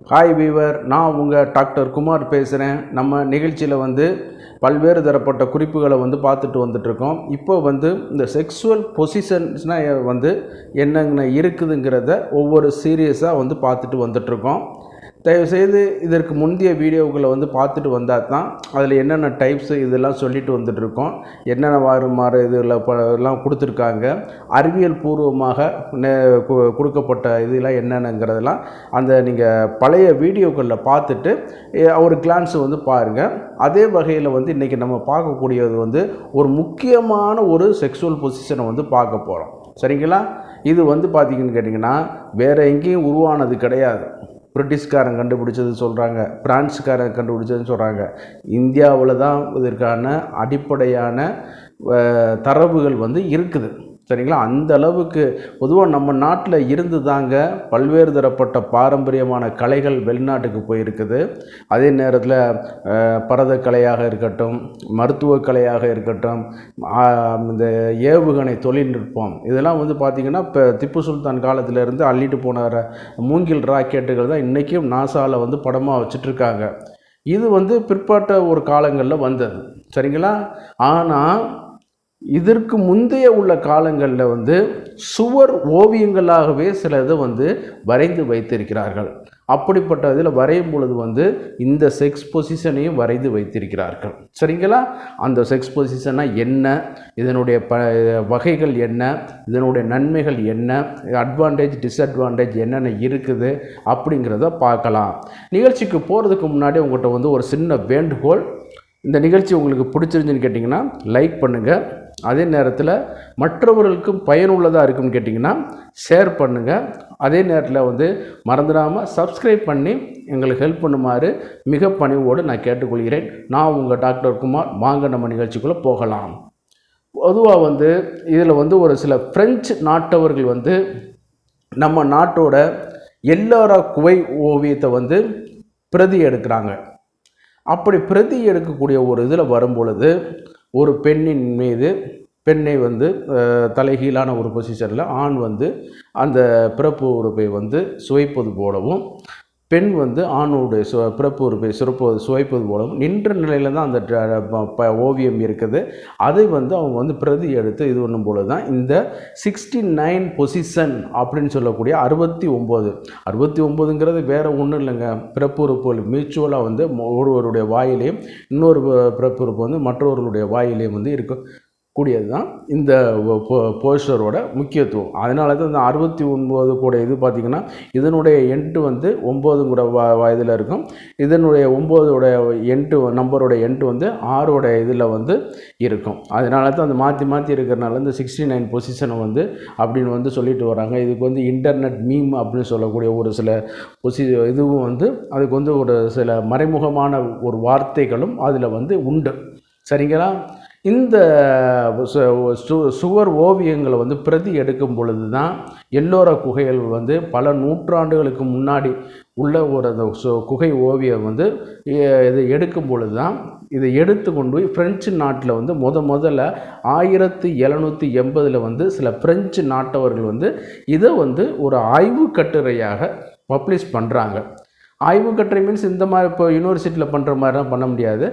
Hi viewer, நான் உங்கள் doctor Kumar பேசுகிறேன். நம்ம நிகழ்ச்சியில் பல்வேறு தரப்பட்ட குறிப்புகளை பார்த்துட்டு வந்துட்ருக்கோம். இப்போ இந்த செக்ஸுவல் பொசிஷன்ஸ்னால் என்னென்ன இருக்குதுங்கிறத ஒவ்வொரு சீரியஸாக பார்த்துட்டு வந்துட்ருக்கோம். தயவுசெய்து இதற்கு முந்தைய வீடியோக்களை பார்த்துட்டு வந்தால் தான் அதில் என்னென்ன டைப்ஸு இதெல்லாம் சொல்லிட்டு வந்துட்டுருக்கோம். என்னென்ன மாறு இதில் எல்லாம் கொடுத்துருக்காங்க, அறிவியல் பூர்வமாக கொடுக்கப்பட்ட இதெல்லாம் என்னென்னங்கிறதெல்லாம் அந்த நீங்கள் பழைய வீடியோக்களில் பார்த்துட்டு ஒரு கிளான்ஸ் பாருங்கள். அதே வகையில் இன்றைக்கி நம்ம பார்க்கக்கூடியது ஒரு முக்கியமான ஒரு செக்ஸுவல் பொசிஷனை பார்க்க போகிறோம். சரிங்களா? இது பார்த்திங்கன்னு கேட்டிங்கன்னா வேறு எங்கேயும் உருவானது கிடையாது. பிரிட்டிஷ்காரன் கண்டுபிடிச்சது சொல்கிறாங்க, பிரான்ஸுக்காரன் கண்டுபிடிச்சதுன்னு சொல்கிறாங்க. இந்தியாவில் தான் இதற்கான அடிப்படையான தரவுகள் இருக்குது. சரிங்களா? அந்த அளவுக்கு பொதுவாக நம்ம நாட்டில் இருந்து தாங்க பல்வேறு தரப்பட்ட பாரம்பரியமான கலைகள் வெளிநாட்டுக்கு போயிருக்குது. அதே நேரத்தில் பரதக்கலையாக இருக்கட்டும், மருத்துவ கலையாக இருக்கட்டும், இந்த ஏவுகணை தொழில்நுட்பம் இதெல்லாம் பார்த்திங்கன்னா இப்போ திப்பு சுல்தான் காலத்திலேருந்து அள்ளிட்டு போன மூங்கில் ராக்கெட்டுகள் தான் இன்றைக்கும் நாசாவில் படமாக வச்சிட்ருக்காங்க. இது பிற்பாட்ட ஒரு காலங்களில் வந்தது. சரிங்களா? ஆனால் இதற்கு முந்தைய உள்ள காலங்களில் சுவர் ஓவியங்களாகவே சில இதை வரைந்து வைத்திருக்கிறார்கள். அப்படிப்பட்ட இதில் வரையும் பொழுது இந்த செக்ஸ் பொசிஷனையும் வரைந்து வைத்திருக்கிறார்கள். சரிங்களா? அந்த செக்ஸ் பொசிஷனாக என்ன, இதனுடைய வகைகள் என்ன, இதனுடைய நன்மைகள் என்ன, அட்வான்டேஜ் டிஸ்அட்வான்டேஜ் என்னென்ன இருக்குது அப்படிங்கிறத பார்க்கலாம். நிகழ்ச்சிக்கு போகிறதுக்கு முன்னாடி உங்கள்கிட்ட ஒரு சின்ன வேண்டுகோள். இந்த நிகழ்ச்சி உங்களுக்கு பிடிச்சிருந்துன்னு கேட்டிங்கன்னா லைக் பண்ணுங்கள். அதே நேரத்தில் மற்றவர்களுக்கும் பயனுள்ளதாக இருக்குன்னு கேட்டிங்கன்னா ஷேர் பண்ணுங்கள். அதே நேரத்தில் மறந்துடாமல் சப்ஸ்கிரைப் பண்ணி எங்களுக்கு ஹெல்ப் பண்ணுமாறு மிக பணிவோடு நான் கேட்டுக்கொள்கிறேன். நான் உங்கள் டாக்டர் குமார். வாங்க நம்ம நிகழ்ச்சிக்குள்ளே போகலாம். பொதுவாக இதில் ஒரு சில பிரெஞ்சு நாட்டவர்கள் நம்ம நாட்டோட எல்லோரா குகை ஓவியத்தை பிரதி எடுக்கிறாங்க. அப்படி பிரதி எடுக்கக்கூடிய ஒரு இதில் வரும்பொழுது ஒரு பெண்ணின் மீது பெண்ணை தலைகீழான ஒரு பொசிஷனில் ஆண் அந்த பிறப்பு உறுப்பை சுவைப்பது போலவும், பெண் ஆணுடைய பிறப்பு உறுப்பை சுவைப்பது போலவும் நின்ற நிலையில் தான் அந்த ஓவியம் இருக்குது. அதை அவங்க பிரதி எடுத்து இது பண்ணும் பொழுது தான் இந்த 69 பொசிஷன் அப்படின்னு சொல்லக்கூடிய 69ங்கிறது வேறு ஒன்றும் இல்லைங்க. பிறப்பு உறுப்புகள் மியூச்சுவலாக ஒருவருடைய வாயிலையும் இன்னொரு பிறப்பு உறுப்பு மற்றவர்களுடைய வாயிலையும் இருக்கக்கூடியது தான் இந்த போஸ்டரோட முக்கியத்துவம். அதனால தான் இந்த 69 கூட இது பார்த்திங்கன்னா இதனுடைய எண்டு 9 இதில் இருக்கும். இதனுடைய 9 எண்டு நம்பரோட எண்டு 6 இதில் இருக்கும். அதனால தான் அந்த மாற்றி இருக்கிறனால இந்த 69 பொசிஷனை அப்படின்னு சொல்லிட்டு வராங்க. இதுக்கு இன்டர்நெட் மீம் அப்படின்னு சொல்லக்கூடிய ஒரு சில இதுவும் அதுக்கு ஒரு சில மறைமுகமான ஒரு வார்த்தைகளும் அதில் உண்டு. சரிங்களா? இந்த சுவர் ஓவியங்களை பிரதி எடுக்கும் பொழுது தான் எல்லோரா குகைகள் பல நூற்றாண்டுகளுக்கு முன்னாடி உள்ள ஒரு குகை ஓவியம் இது எடுக்கும் பொழுது தான் இதை எடுத்து கொண்டு போய் பிரெஞ்சு நாட்டில் முதல்ல 1780 சில பிரெஞ்சு நாட்டவர்கள் இதை ஒரு ஆய்வு கட்டுரையாக பப்ளிஷ் பண்ணுறாங்க. ஆய்வு கட்டுரை மீன்ஸ் இந்த மாதிரி இப்போ யூனிவர்சிட்டியில் பண்ணுற மாதிரிலாம் பண்ண முடியாது.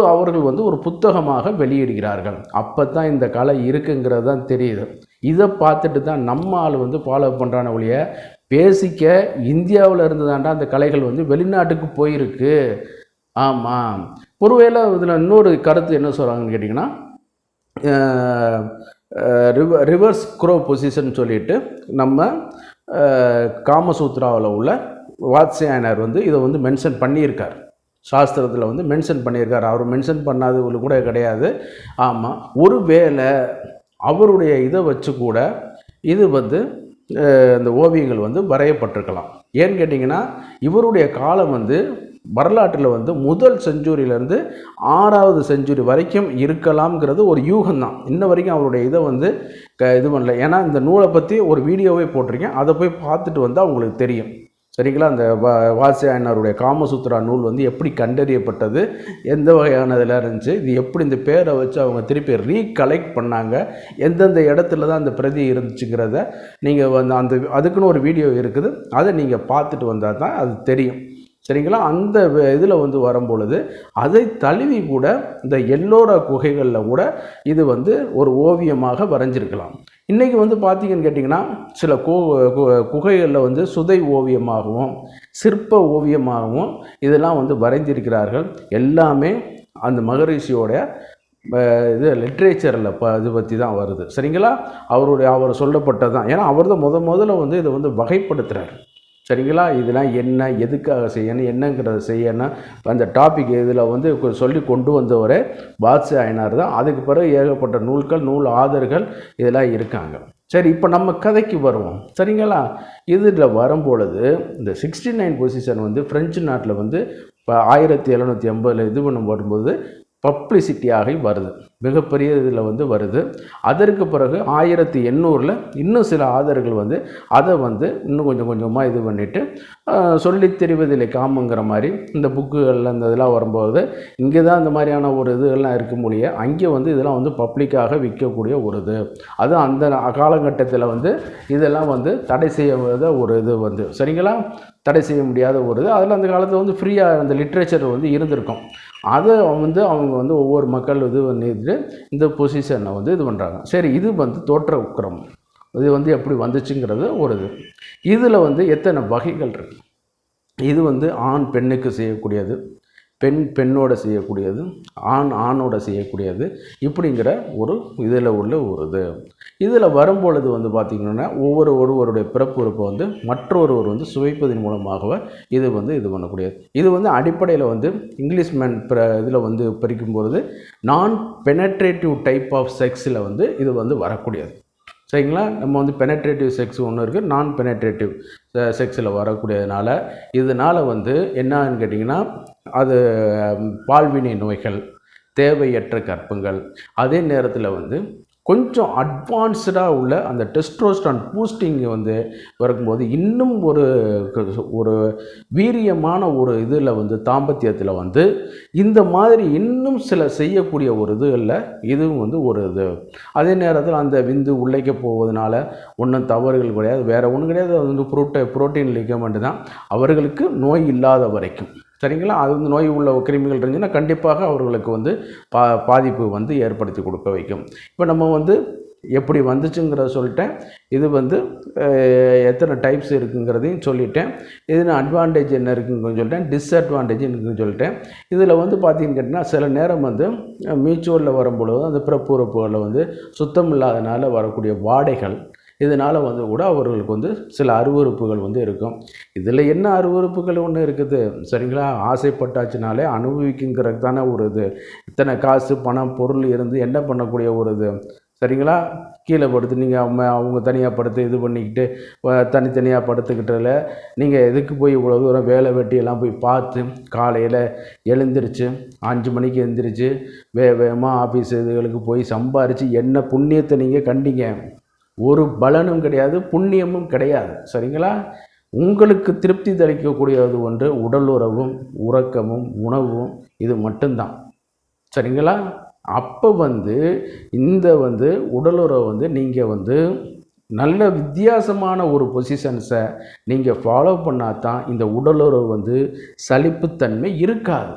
அவர்கள் ஒரு புத்தகமாக வெளியிடுகிறார்கள். அப்போ தான் இந்த கலை இருக்குங்கிறது தான் தெரியுது. இதை பார்த்துட்டு தான் நம்ம ஆள் ஃபாலோ பண்ணுறான ஒழிய பேசிக்க இந்தியாவில் இருந்து தாண்டா அந்த கலைகள் வெளிநாட்டுக்கு போயிருக்கு. ஆமாம். ஒருவேளை இதில் இன்னொரு கருத்து என்ன சொல்கிறாங்கன்னு கேட்டிங்கன்னா ரிவர்ஸ் க்ரோ பொசிஷன் சொல்லிட்டு நம்ம காமசூத்ராவில் உள்ள வாத்ஸ்யாயனர் இதை மென்ஷன் பண்ணியிருக்கார். சாஸ்திரத்தில் மென்ஷன் பண்ணியிருக்கார். அவர் மென்ஷன் பண்ணாதவங்க கூட கிடையாது. ஆமாம், ஒருவேளை அவருடைய இதை வச்சு கூட இது இந்த ஓவியங்கள் வரையப்பட்டிருக்கலாம். ஏன்னு கேட்டிங்கன்னா இவருடைய காலம் வரலாற்றில் முதல் செஞ்சுரியிலேருந்து 6வது செஞ்சுரி வரைக்கும் இருக்கலாம்ங்கிறது ஒரு யூகம்தான். இன்ன வரைக்கும் அவருடைய இதை இது பண்ணல. ஏன்னா இந்த நூலை பற்றி ஒரு வீடியோவே போட்டிருக்கேன். அதை போய் பார்த்துட்டு அவங்களுக்கு தெரியும். சரிங்களா? அந்த வாத்ஸ்யாயனருடைய காமசூத்ரா நூல் எப்படி கண்டறியப்பட்டது, எந்த வகையானதில் இருந்துச்சு, இது எப்படி இந்த பேரை வச்சு அவங்க திருப்பி ரீகலெக்ட் பண்ணாங்க, எந்தெந்த இடத்துல தான் அந்த பிரதி இருந்துச்சுங்கிறத நீங்கள் அதுக்குன்னு ஒரு வீடியோ இருக்குது. அதை நீங்கள் பார்த்துட்டு வந்தால் தான் அது தெரியும். சரிங்களா. அந்த இதில் வந்து வரும்பொழுது அதை தழுவி கூட இந்த எல்லோரா குகைகளில் கூட இது வந்து ஒரு ஓவியமாக வரைஞ்சிருக்கலாம். இன்றைக்கி வந்து பார்த்திங்கன்னு கேட்டிங்கன்னா சில குகைகளில் வந்து சுதை ஓவியமாகவும் சிற்ப ஓவியமாகவும் இதெல்லாம் வந்து வரைந்திருக்கிறார்கள். எல்லாமே அந்த மகரிஷியோட இது லிட்ரேச்சரில் இது பற்றி தான் வருது. சரிங்களா. அவர் சொல்லப்பட்டது தான். ஏன்னா அவர் தான் முதல்ல வந்து இதை வந்து வகைப்படுத்துகிறார். சரிங்களா. இதெல்லாம் என்ன, எதுக்காக செய்யணும், என்னங்கிறத செய்யணும், அந்த டாபிக் இதில் வந்து சொல்லி கொண்டு வந்தவரே பாத்ஷா ஐயனார் தான். அதுக்கு பிறகு ஏகப்பட்ட நூல்கள், நூல் ஆதர்கள் இதெல்லாம் இருக்காங்க. சரி, இப்போ நம்ம கதைக்கு வருவோம். சரிங்களா. இதில் வரும்பொழுது இந்த 69 பொசிஷன் வந்து ஃப்ரெஞ்சு நாட்டில் வந்து இப்போ 1780 இது வரும்போது பப்ளிசிட்டியாகி வருது, மிகப்பெரிய இதில் வந்து வருது. அதற்கு பிறகு 1800 இன்னும் சில ஆதர்கள் வந்து அதை வந்து இன்னும் கொஞ்சம் கொஞ்சமாக இது பண்ணிவிட்டு சொல்லித் தெரிவதில்லை காமுங்கிற மாதிரி இந்த புக்குகளில் இந்த இதெல்லாம் வரும்போது இங்கே தான் இந்த மாதிரியான ஒரு இதுகள்லாம் இருக்க முடியும். அங்கே வந்து இதெல்லாம் வந்து பப்ளிக்காக விற்கக்கூடிய ஒரு இது. அது அந்த காலகட்டத்தில் வந்து இதெல்லாம் வந்து தடை செய்யாத ஒரு இது வந்து, சரிங்களா, தடை செய்ய முடியாத ஒரு இது. அதில் அந்த காலத்தில் வந்து ஃப்ரீயாக அந்த லிட்ரேச்சர் வந்து இருந்திருக்கும். அதை வந்து அவங்க வந்து ஒவ்வொரு மக்கள் இது பண்ணிட்டு இந்த பொசிஷனை வந்து இது பண்ணுறாங்க. சரி, இது வந்து தோற்ற உக்கிரம், இது வந்து எப்படி வந்துச்சுங்கிறது ஒரு இது. இதில் வந்து எத்தனை வகைகள் இருக்குது. இது வந்து ஆண் பெண்ணுக்கு செய்யக்கூடியது, பெண் பெண்ணோட செய்யக்கூடியது, ஆண் ஆணோட செய்யக்கூடியது, இப்படிங்கிற ஒரு இதில் உள்ள ஒரு இது. இதில் வரும்பொழுது வந்து பார்த்திங்கன்னா ஒருவருடைய பிறப்புறுப்பை வந்து மற்றொருவர் வந்து சுவைப்பதன் மூலமாக இது வந்து இது பண்ணக்கூடியது. இது வந்து அடிப்படையில் வந்து இங்கிலீஷ் மேன் இதில் வந்து பிரிக்கும்பொழுது நான் பெனட்ரேட்டிவ் டைப் ஆஃப் செக்ஸில் வந்து இது வந்து வரக்கூடியது. சரிங்களா. நம்ம வந்து பெனட்ரேட்டிவ் செக்ஸ் ஒன்று இருக்குது, நான் பெனட்ரேட்டிவ் செக்ஸில் வரக்கூடியதுனால இதனால் வந்து என்னன்னு கேட்டிங்கன்னா அது பால்வினை நோய்கள், தேவையற்ற கற்பங்கள், அதே நேரத்தில் வந்து கொஞ்சம் அட்வான்ஸ்டாக உள்ள அந்த டெஸ்டோஸ்டரான் பூஸ்டிங் வந்து வரும்போது இன்னும் ஒரு வீரியமான ஒரு இதில் வந்து தாம்பத்தியத்தில் வந்து இந்த மாதிரி இன்னும் சில செய்யக்கூடிய ஒரு இதுகளில் இதுவும் வந்து ஒரு இது. அதே நேரத்தில் அந்த விந்து உள்ளைக்க போவதனால ஒன்றும் தவறுகள் கிடையாது, வேறு ஒன்றும் கிடையாது. அது வந்து புரோட்டீன் லிகமெண்ட் தான் அவர்களுக்கு நோய் இல்லாத வரைக்கும். சரிங்களா. அது வந்து நோய் உள்ள கிருமிகள் இருந்துச்சுன்னா கண்டிப்பாக அவர்களுக்கு வந்து பாதிப்பு வந்து ஏற்படுத்தி கொடுக்க வைக்கும். இப்போ நம்ம வந்து எப்படி வந்துச்சுங்கிறத சொல்லிட்டேன். இது வந்து எத்தனை டைப்ஸ் இருக்குங்கிறதையும் சொல்லிட்டேன். இதில் அட்வான்டேஜ் என்ன இருக்குன்னு சொல்லிட்டேன், டிஸ்அட்வான்டேஜ் இருக்குன்னு சொல்லிட்டேன். இதில் வந்து பார்த்திங்கன்னு கேட்டிங்கன்னா சில நேரம் வந்து மியூச்சுவலில் வரும்பொழுது அந்த பிறப்புறுப்புகளில் வந்து சுத்தம் இல்லாதனால வரக்கூடிய வாடைகள், இதனால் வந்து கூட அவர்களுக்கு வந்து சில அருவறுப்புகள் வந்து இருக்கும். இதில் என்ன அருவறுப்புகள் ஒன்று இருக்குது, சரிங்களா. ஆசைப்பட்டாச்சுனாலே அனுபவிக்குங்கிறது தானே ஒரு இது. இத்தனை காசு பணம் பொருள் இருந்து என்ன பண்ணக்கூடிய ஒரு இது, சரிங்களா. கீழே படுத்து நீங்கள் அவங்க தனியாக படுத்து இது பண்ணிக்கிட்டு தனித்தனியாக படுத்துக்கிட்டதில் நீங்கள் எதுக்கு போய் இவ்வளோ தூரம் வேலை வெட்டியெல்லாம் போய் பார்த்து காலையில் எழுந்திரிச்சு 5 மணிக்கு எழுந்திரிச்சு வேகமாக ஆஃபீஸ் இதுகளுக்கு போய் சம்பாரித்து என்ன புண்ணியத்தை நீங்கள் கண்டீங்க? ஒரு பலனும் கிடையாது, புண்ணியமும் கிடையாது. சரிங்களா. உங்களுக்கு திருப்தி தளிக்கக்கூடியது ஒன்று உடலுறவும் உறக்கமும் உணவும், இது மட்டும்தான். சரிங்களா. அப்போ வந்து இந்த வந்து உடலுறவு வந்து நீங்கள் வந்து நல்ல வித்தியாசமான ஒரு பொசிஷன்ஸை நீங்கள் ஃபாலோ பண்ணால் தான் இந்த உடலுறவு வந்து சலிப்புத்தன்மை இருக்காது.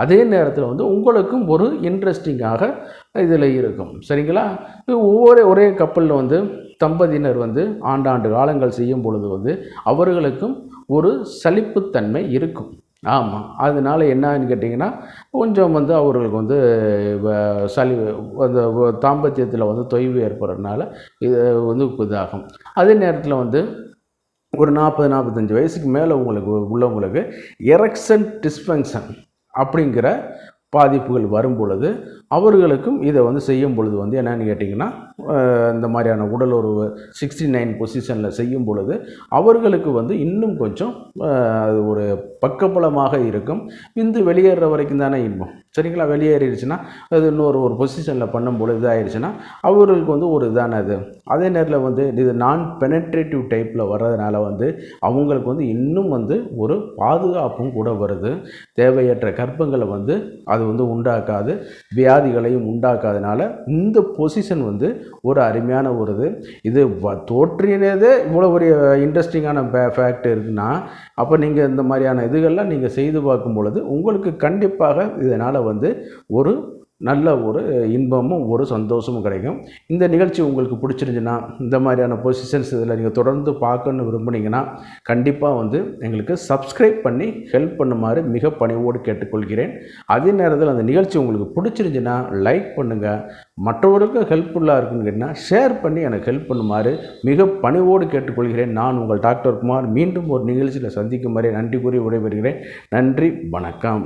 அதே நேரத்தில் வந்து உங்களுக்கும் ஒரு இன்ட்ரெஸ்டிங்காக இதில் இருக்கும். சரிங்களா. ஒரே கப்பலில் வந்து தம்பதியினர் வந்து ஆண்டாண்டு காலங்கள் செய்யும் பொழுது வந்து அவர்களுக்கும் ஒரு சலிப்புத்தன்மை இருக்கும். ஆமாம். அதனால் என்னன்னு கேட்டிங்கன்னா கொஞ்சம் வந்து அவர்களுக்கு வந்து அந்த தாம்பத்தியத்தில் வந்து தொய்வு ஏற்படுறதுனால இது வந்து இதாகும். அதே நேரத்தில் வந்து ஒரு 40-45 வயசுக்கு மேலே உள்ளவங்களுக்கு எரெக்ஷன் டிஸ்ஃபங்க்ஷன் அப்படிங்கிற பாதிப்புகள் வரும் பொழுது அவர்களுக்கும் இதை வந்து செய்யும் பொழுது வந்து என்னென்னு கேட்டிங்கன்னா இந்த மாதிரியான உடலுறவு 69 பொசிஷனில் செய்யும் பொழுது அவர்களுக்கு வந்து இன்னும் கொஞ்சம் ஒரு பக்கபலமாக இருக்கும். விந்து வெளியேற வரைக்கும் தானே இன்பம். சரிங்களா. வெளியேறிடுச்சுன்னா அது இன்னொரு பொசிஷனில் பண்ணும்பொழுது இதாகிடுச்சுன்னா அவர்களுக்கு வந்து ஒரு இதானது. அதே நேரத்தில் வந்து இது நான் பெனட்ரேட்டிவ் டைப்பில் வர்றதுனால வந்து அவங்களுக்கு வந்து இன்னும் வந்து ஒரு பாதுகாப்பும் கூட வருது. தேவையற்ற கற்பங்களை வந்து அது வந்து உண்டாக்காது. வியாதி வியாதிகளையும் உண்டாக்காதனால இந்த பொசிஷன் வந்து ஒரு அருமையான ஒரு இது தோற்றினதே இவ்வளோ ஒரு இன்ட்ரெஸ்டிங்கான ஃபேக்ட் இருக்குன்னா அப்போ நீங்கள் இந்த மாதிரியான இதுகள்லாம் நீங்கள் செய்து பார்க்கும் பொழுது உங்களுக்கு கண்டிப்பாக இதனால் வந்து ஒரு நல்ல ஒரு இன்பமும் ஒரு சந்தோஷமும் கிடைக்கும். இந்த நிகழ்ச்சி உங்களுக்கு பிடிச்சிருந்துச்சுன்னா இந்த மாதிரியான பொசிஷன்ஸ் இதில் நீங்கள் தொடர்ந்து பார்க்கணுன்னு விரும்புனீங்கன்னா கண்டிப்பாக வந்து எங்களுக்கு சப்ஸ்கிரைப் பண்ணி ஹெல்ப் பண்ணுமாறு மிக பணிவோடு கேட்டுக்கொள்கிறேன். அதே நேரத்தில் அந்த நிகழ்ச்சி உங்களுக்கு பிடிச்சிருந்துச்சுன்னா லைக் பண்ணுங்கள். மற்றவருக்கும் ஹெல்ப்ஃபுல்லாக இருக்குன்னு கேட்டிங்கன்னா ஷேர் பண்ணி எனக்கு ஹெல்ப் பண்ணுமாறு மிக பணிவோடு கேட்டுக்கொள்கிறேன். நான் உங்கள் டாக்டர் குமார் மீண்டும் ஒரு நிகழ்ச்சியில் சந்திக்கும் வரை நன்றி கூறி விடைபெறுகிறேன். நன்றி, வணக்கம்.